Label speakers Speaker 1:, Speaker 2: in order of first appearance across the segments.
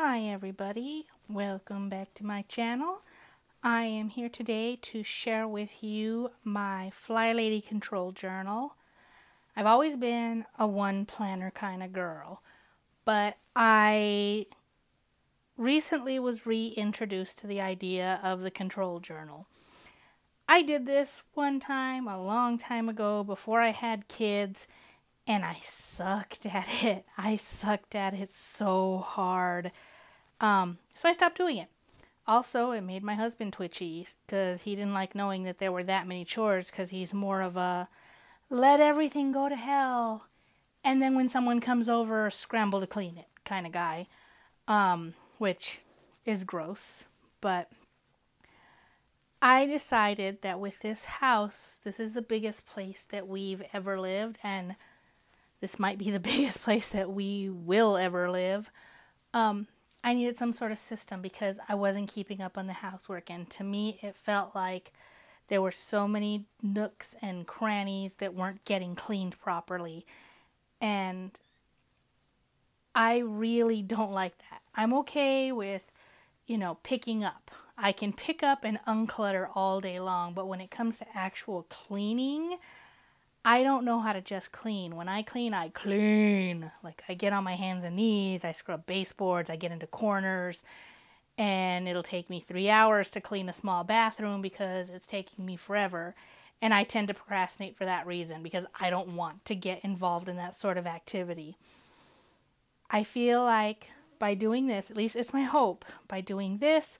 Speaker 1: Hi everybody, welcome back to my channel. I am here today to share with you my Fly Lady Control Journal. I've always been a one planner kind of girl, but I recently was reintroduced to the idea of the control journal. I did this one time a long time ago before I had kids, and I sucked at it. I sucked at it so hard. So I stopped doing it. Also, it made my husband twitchy because he didn't like knowing that there were that many chores because he's more of a let everything go to hell and then when someone comes over, scramble to clean it kind of guy, which is gross. But I decided that with this house, this is the biggest place that we've ever lived, and this might be the biggest place that we will ever live. I needed some sort of system because I wasn't keeping up on the housework, and to me it felt like there were so many nooks and crannies that weren't getting cleaned properly, and I really don't like that. I'm okay with, picking up. I can pick up and unclutter all day long, but when it comes to actual cleaning, I don't know how to just clean. When I clean, I clean. Like, I get on my hands and knees, I scrub baseboards, I get into corners, and it'll take me 3 hours to clean a small bathroom because it's taking me forever. And I tend to procrastinate for that reason because I don't want to get involved in that sort of activity. I feel like by doing this, at least it's my hope, by doing this,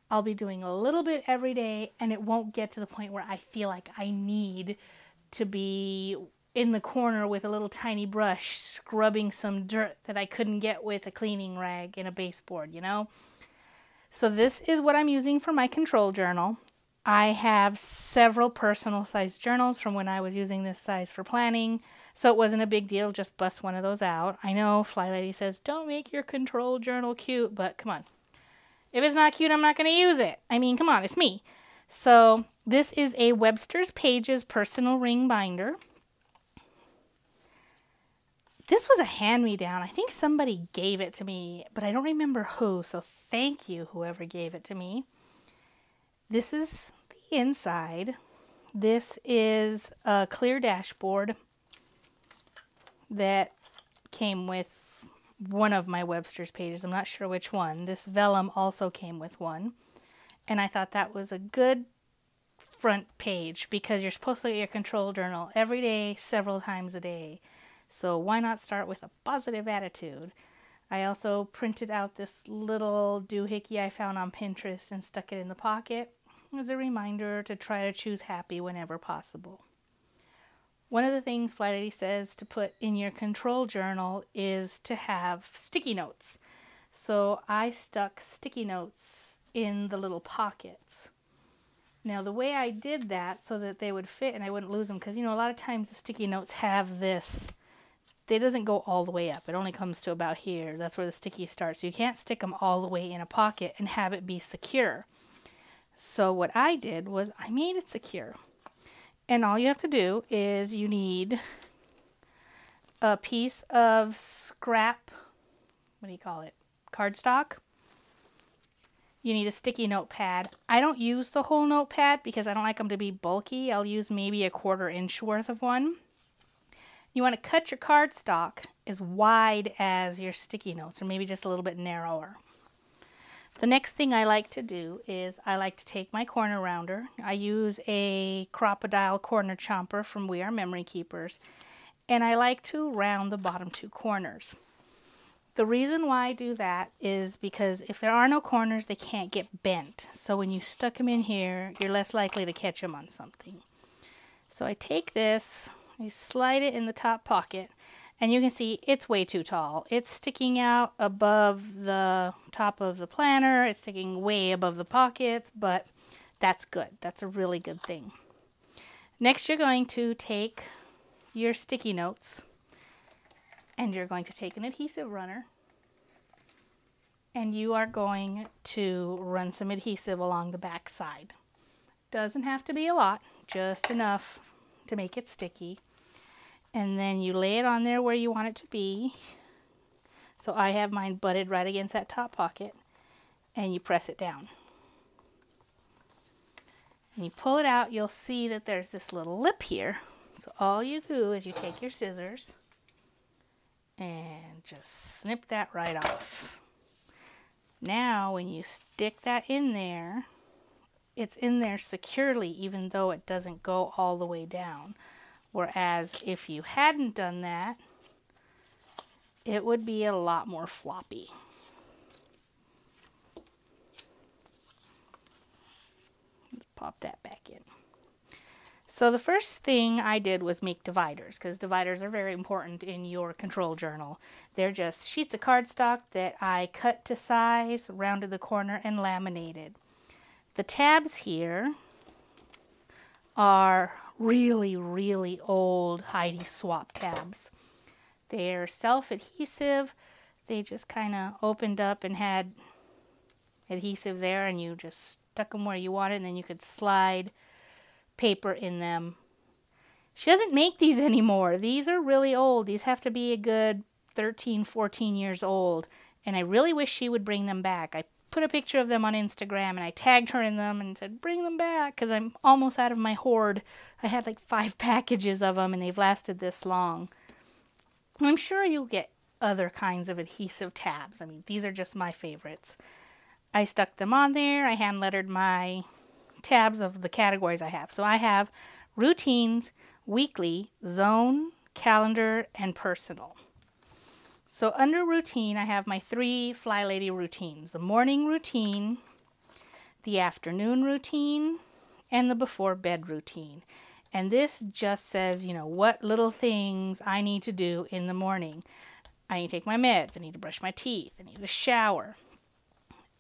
Speaker 1: I'll be doing a little bit every day, and it won't get to the point where I feel like I need to be in the corner with a little tiny brush scrubbing some dirt that I couldn't get with a cleaning rag in a baseboard, So this is what I'm using for my control journal. I have several personal sized journals from when I was using this size for planning, so it wasn't a big deal, just bust one of those out. I know Fly Lady says don't make your control journal cute, but come on. If it's not cute, I'm not going to use it. I mean, come on, it's me. So this is a Webster's Pages personal ring binder. This was a hand-me-down. I think somebody gave it to me, but I don't remember who, so thank you, whoever gave it to me. This is the inside. This is a clear dashboard that came with one of my Webster's Pages. I'm not sure which one. This vellum also came with one. And I thought that was a good front page because you're supposed to look at your control journal every day, several times a day. So why not start with a positive attitude? I also printed out this little doohickey I found on Pinterest and stuck it in the pocket as a reminder to try to choose happy whenever possible. One of the things Fly Lady says to put in your control journal is to have sticky notes. So I stuck sticky notes in the little pockets. Now the way I did that so that they would fit and I wouldn't lose them, because a lot of times the sticky notes have this, it doesn't go all the way up, it only comes to about here. That's where the sticky starts. So you can't stick them all the way in a pocket and have it be secure. So what I did was I made it secure, and all you have to do is you need a piece of scrap, cardstock. You need a sticky notepad. I don't use the whole notepad because I don't like them to be bulky. I'll use maybe a 1/4 inch worth of one. You want to cut your cardstock as wide as your sticky notes, or maybe just a little bit narrower. The next thing I like to do is I like to take my corner rounder. I use a Crocodile corner chomper from We Are Memory Keepers, and I like to round the bottom 2 corners. The reason why I do that is because if there are no corners, they can't get bent. So when you stuck them in here, you're less likely to catch them on something. So I take this, I slide it in the top pocket, and you can see it's way too tall. It's sticking out above the top of the planner. It's sticking way above the pockets, but that's good. That's a really good thing. Next, you're going to take your sticky notes, and you're going to take an adhesive runner, and you are going to run some adhesive along the back side. Doesn't have to be a lot, just enough to make it sticky. And then you lay it on there where you want it to be. So I have mine butted right against that top pocket, and you press it down. And you pull it out, you'll see that there's this little lip here. So all you do is you take your scissors and just snip that right off. Now when you stick that in there, it's in there securely even though it doesn't go all the way down. Whereas if you hadn't done that, it would be a lot more floppy. Pop that back in. So the first thing I did was make dividers, because dividers are very important in your control journal. They're just sheets of cardstock that I cut to size, rounded the corner, and laminated. The tabs here are really, really old Heidi Swapp tabs. They're self-adhesive. They just kind of opened up and had adhesive there, and you just stuck them where you wanted, and then you could slide paper in them. She doesn't make these anymore. These are really old. These have to be a good 13, 14 years old, and I really wish she would bring them back. I put a picture of them on Instagram, and I tagged her in them and said, bring them back, because I'm almost out of my hoard. I had like 5 packages of them, and they've lasted this long. I'm sure you'll get other kinds of adhesive tabs. I mean, these are just my favorites. I stuck them on there. I hand lettered my tabs of the categories I have. So I have routines, weekly, zone, calendar, and personal. So under routine, I have my 3 Fly Lady routines: the morning routine, the afternoon routine, and the before bed routine. And this just says, you know, what little things I need to do in the morning. I need to take my meds. I need to brush my teeth. I need to shower.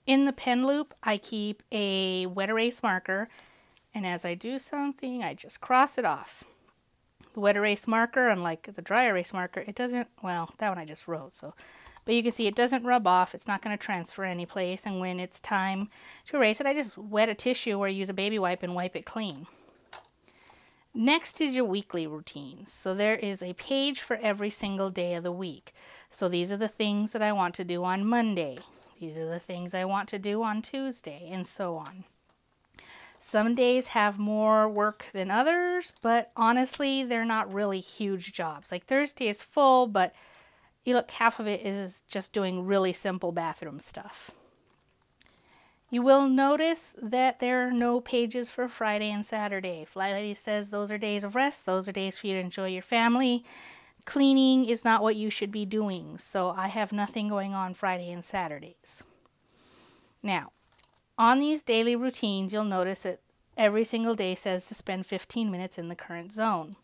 Speaker 1: In the pen loop, I keep a wet erase marker, and as I do something, I just cross it off. The wet erase marker, unlike the dry erase marker, it doesn't, well, that one I just wrote, so, but you can see it doesn't rub off. It's not going to transfer any place, and when it's time to erase it, I just wet a tissue or use a baby wipe and wipe it clean. Next is your weekly routines. So there is a page for every single day of the week. So these are the things that I want to do on Monday. These are the things I want to do on Tuesday, and so on. Some days have more work than others, but honestly, they're not really huge jobs. Like Thursday is full, but you look, half of it is just doing really simple bathroom stuff. You will notice that there are no pages for Friday and Saturday. Fly Lady says those are days of rest. Those are days for you to enjoy your family. Cleaning is not what you should be doing, so I have nothing going on Friday and Saturdays. Now, on these daily routines, you'll notice that every single day says to spend 15 minutes in the current zone.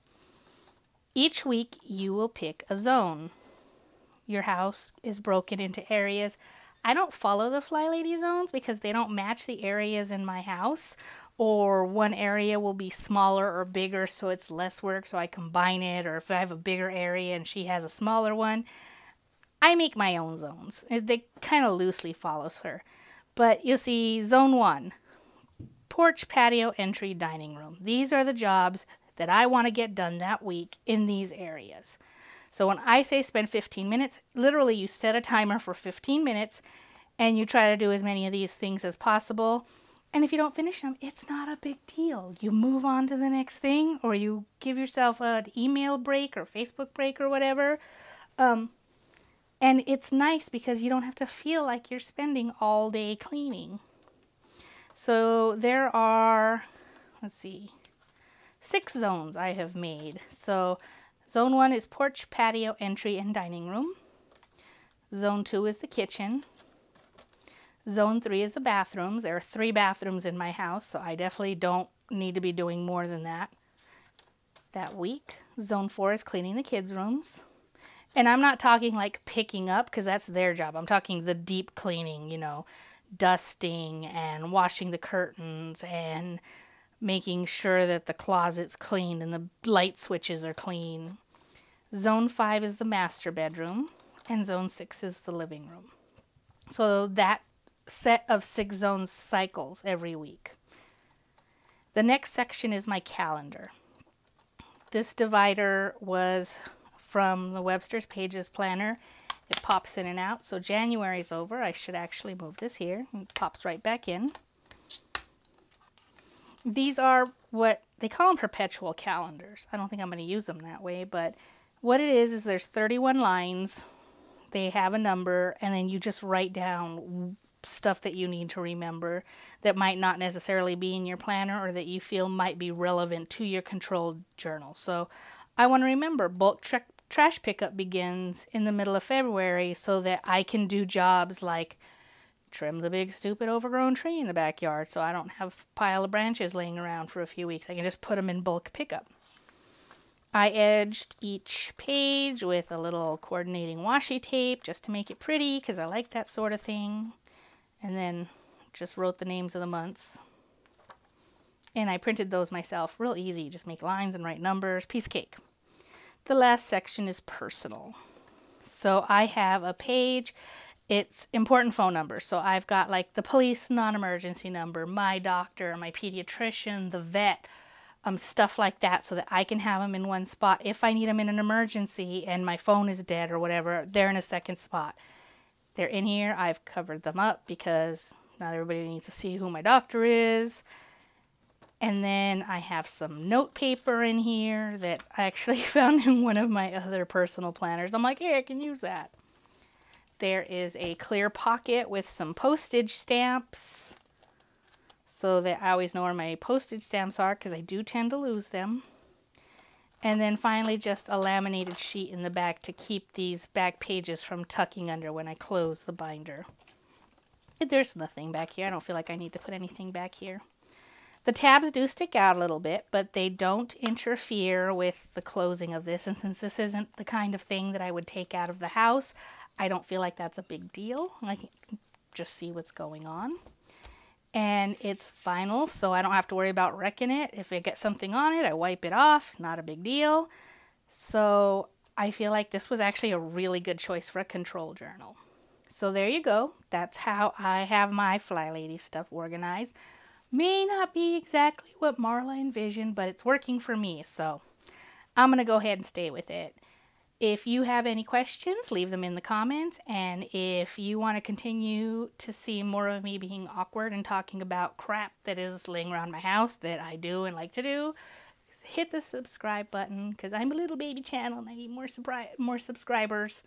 Speaker 1: Each week, you will pick a zone. Your house is broken into areas. I don't follow the Fly Lady zones because they don't match the areas in my house, or one area will be smaller or bigger so it's less work, so I combine it, or if I have a bigger area and she has a smaller one, I make my own zones. They kind of loosely follows her. But you'll see zone 1, porch, patio, entry, dining room. These are the jobs that I want to get done that week in these areas. So when I say spend 15 minutes, literally you set a timer for 15 minutes and you try to do as many of these things as possible. And if you don't finish them, it's not a big deal. You move on to the next thing, or you give yourself an email break or Facebook break or whatever. And it's nice because you don't have to feel like you're spending all day cleaning. So there are, let's see, 6 zones I have made. So zone 1 is porch, patio, entry, and dining room. Zone 2 is the kitchen. Zone 3 is the bathrooms. There are 3 bathrooms in my house, so I definitely don't need to be doing more than that week. Zone 4 is cleaning the kids' rooms. And I'm not talking like picking up, because that's their job. I'm talking the deep cleaning, you know, dusting and washing the curtains and making sure that the closet's clean and the light switches are clean. Zone 5 is the master bedroom, and Zone 6 is the living room. So that set of 6 zones cycles every week. The next section is my calendar. This divider was from the Webster's Pages Planner, It pops in and out. So January's over. I should actually move this here. It pops right back in. These are what they call them, perpetual calendars. I don't think I'm going to use them that way, but what it is there's 31 lines. They have a number, and then you just write down stuff that you need to remember that might not necessarily be in your planner or that you feel might be relevant to your controlled journal. So I want to remember bulk trash pickup begins in the middle of February so that I can do jobs like trim the big stupid overgrown tree in the backyard so I don't have a pile of branches laying around for a few weeks. I can just put them in bulk pickup. I edged each page with a little coordinating washi tape just to make it pretty because I like that sort of thing. And then just wrote the names of the months. And I printed those myself. Real easy. Just make lines and write numbers. Piece of cake. The last section is personal. So I have a page. It's important phone numbers. So I've got like the police non-emergency number, my doctor, my pediatrician, the vet, stuff like that so that I can have them in one spot. If I need them in an emergency and my phone is dead or whatever, they're in a second spot. They're in here. I've covered them up because not everybody needs to see who my doctor is. And then I have some note paper in here that I actually found in one of my other personal planners. I'm like, hey, I can use that. There is a clear pocket with some postage stamps so that I always know where my postage stamps are because I do tend to lose them. And then finally just a laminated sheet in the back to keep these back pages from tucking under when I close the binder. There's nothing back here. I don't feel like I need to put anything back here. The tabs do stick out a little bit, but they don't interfere with the closing of this. And since this isn't the kind of thing that I would take out of the house, I don't feel like that's a big deal. I can just see what's going on. And it's vinyl, so I don't have to worry about wrecking it. If I get something on it, I wipe it off. Not a big deal. So I feel like this was actually a really good choice for a control journal. So there you go. That's how I have my Fly Lady stuff organized. May not be exactly what Marla envisioned, but it's working for me. So I'm going to go ahead and stay with it. If you have any questions, leave them in the comments. And if you want to continue to see more of me being awkward and talking about crap that is laying around my house that I do and like to do, hit the subscribe button because I'm a little baby channel and I need more subscribers.